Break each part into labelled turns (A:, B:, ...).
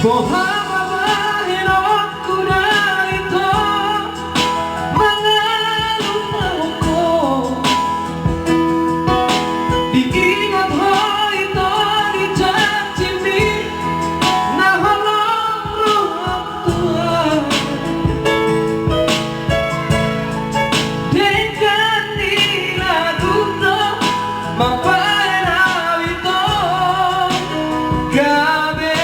A: Bohamahin aku narito mangalupa ko diingat ho ito di janji na harap ruhak dengan nila duto mapainaw ito gabi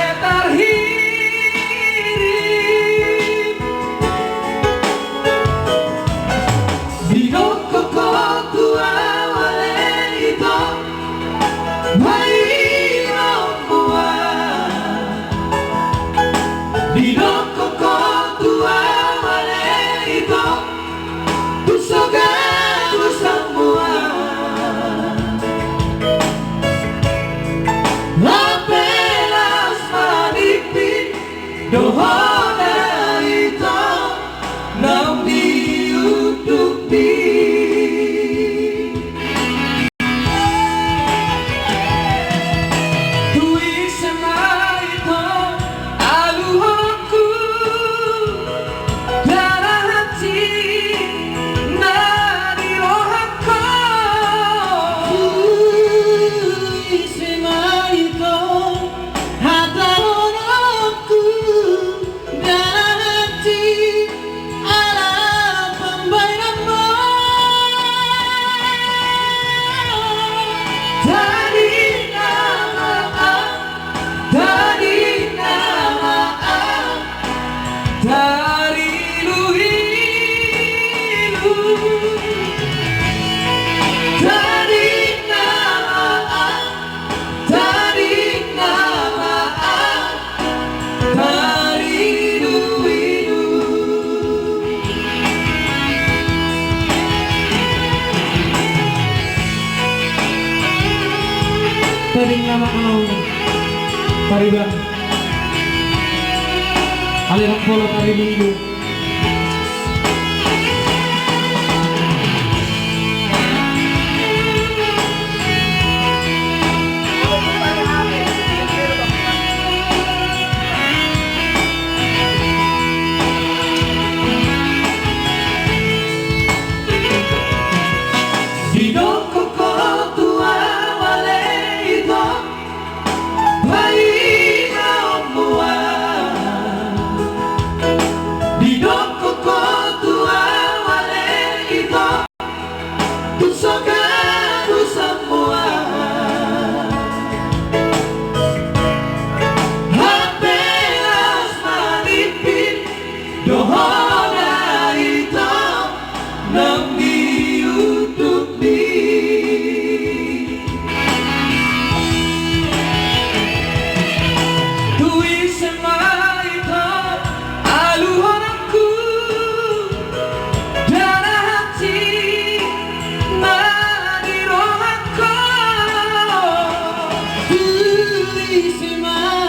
A: dohona ito nang diutupi tuwi sama ito aluhanku darah hati na nirohan ko tuwi sama ito Tading nama kau Pariban aliran polo hari Minggu dohona ito nang diutupi tuwi sama ito aluhanku darah hati na nirohan ko tuwi sama